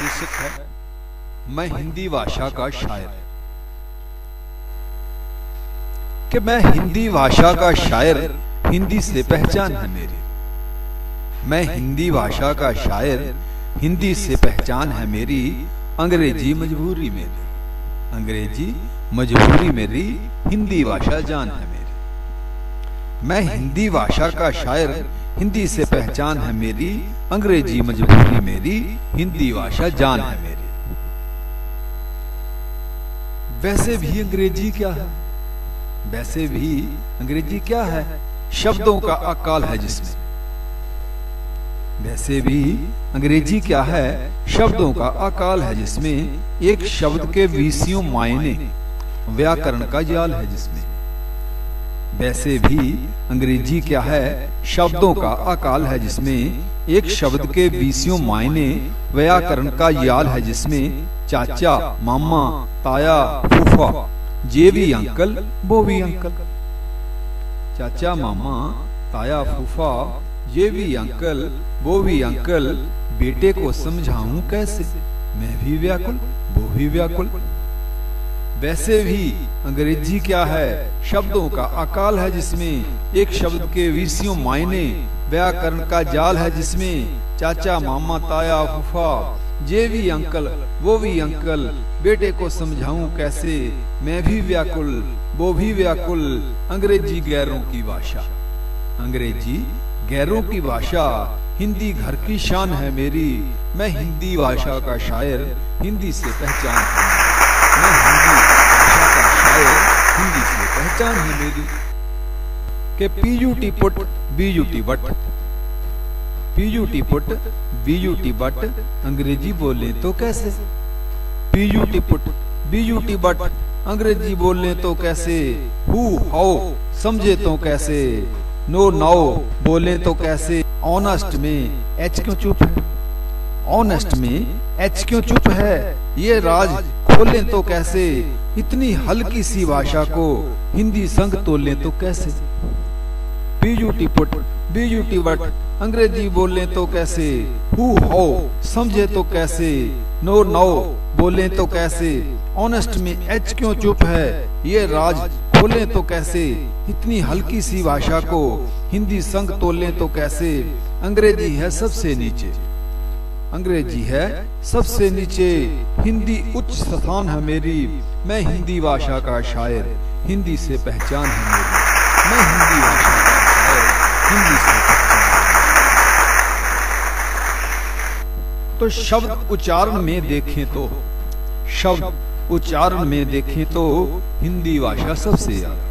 शीर्षक है मैं हिंदी भाषा का शायर। कि मैं हिंदी भाषा का शायर, हिंदी से पहचान है मेरी। मैं हिंदी भाषा का शायर, हिंदी से पहचान है मेरी। अंग्रेजी मजबूरी मेरी, अंग्रेजी मजबूरी मेरी, हिंदी भाषा जान है मेरी। मैं हिंदी भाषा का शायर, हिंदी से पहचान है मेरी। अंग्रेजी मजबूरी मेरी, हिंदी भाषा जान है मेरी। वैसे भी अंग्रेजी क्या है, वैसे भी अंग्रेजी क्या है, शब्दों का अकाल है जिसमें। वैसे भी अंग्रेजी क्या है, शब्दों का अकाल है जिसमें। एक शब्द के 20 मायने, व्याकरण का जाल है जिसमें। वैसे भी अंग्रेजी क्या है, शब्दों का अकाल है जिसमें। एक शब्द के 20 मायने, व्याकरण का जाल है जिसमें। चाचा, मामा, ताया, फूफा, ये भी अंकल, वो भी अंकल। चाचा, मामा, ताया, फूफा, ये भी अंकल, वो भी अंकल। बेटे को समझाऊं कैसे, मैं भी व्याकुल, वो भी व्याकुल। वैसे भी अंग्रेजी क्या है, शब्दों का अकाल है जिसमें। एक शब्द के 20 मायने, व्याकरण का जाल है जिसमें। चाचा, मामा, ताया, फूफा, ये भी अंकल, वो भी अंकल। बेटे को समझाऊं कैसे, मैं भी व्याकुल, वो भी व्याकुल। अंग्रेजी गैरों की भाषा, अंग्रेजी गैरों की भाषा, हिंदी घर की शान है मेरी। मैं हिंदी भाषा का शायर, हिंदी से पहचान है मेरी। मैं हिंदी भाषा का शायर, हिंदी से पहचान है मेरी। के PUT put BUT but, PUT put BUT but, अंग्रेजी बोले तो कैसे। पीयूटी पुट बीयूटी बट, अंग्रेजी बोले तो कैसे। हु हाउ समझे तो कैसे। नो नाउ बोले तो कैसे। ऑनेस्ट में एच क्यों चुप है, ऑनेस्ट में एच क्यों चुप है। ये राज खोलें तो कैसे। इतनी हल्की सी भाषा को हिंदी संग तोलें तो कैसे। बीयूटी पुट बीयूटी बट, अंग्रेजी बोले तो कैसे। हु हाउ समझे तो कैसे। नो नाउ बोले तो कैसे। ऑनेस्ट में एच क्यों चुप है। ये राज खोलें तो कैसे। इतनी हल्की सी भाषा को हिंदी संग तोलें तो कैसे। अंग्रेजी है सबसे नीचे, अंग्रेजी है सबसे नीचे, हिंदी उच्च स्थान है मेरी। मैं हिंदी भाषा का शायर, हिंदी से पहचान है मेरी। मैं हिंदी भाषा का शायर, हिंदी से पहचान है। तो शब्द उच्चारण में देखें तो, शब्द उच्चारण में देखें तो हिंदी भाषा सबसे आगे।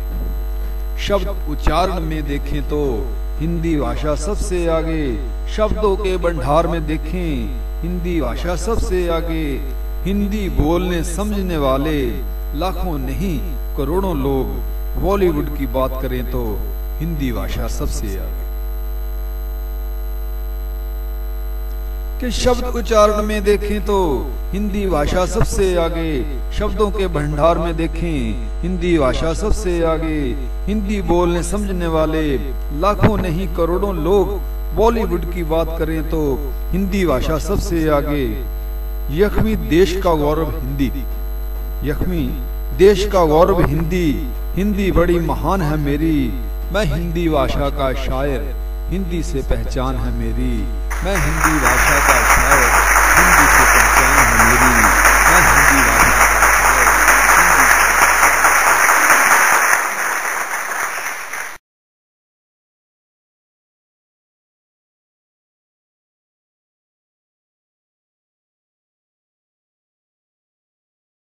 शब्द उच्चारण में देखें तो हिंदी भाषा सबसे आगे। शब्दों के भंडार में देखें, हिंदी भाषा सबसे आगे। हिंदी बोलने समझने वाले लाखों नहीं करोड़ों लोग। बॉलीवुड की बात करें तो हिंदी भाषा सबसे आगे। कि शब्द उच्चारण में देखें तो हिंदी भाषा सबसे आगे। शब्दों के भंडार में देखें, हिंदी भाषा सबसे आगे। हिंदी बोलने समझने वाले लाखों नहीं करोड़ों लोग। बॉलीवुड की बात करें तो हिंदी भाषा सबसे आगे। यख्मी देश का गौरव हिंदी, यख्मी देश का गौरव हिंदी। हिंदी बड़ी महान है मेरी। मैं हिंदी भाषा का शायर, हिंदी से पहचान है मेरी। मैं हिंदी भाषा का शायर, हिंदी से पहचान है मेरी।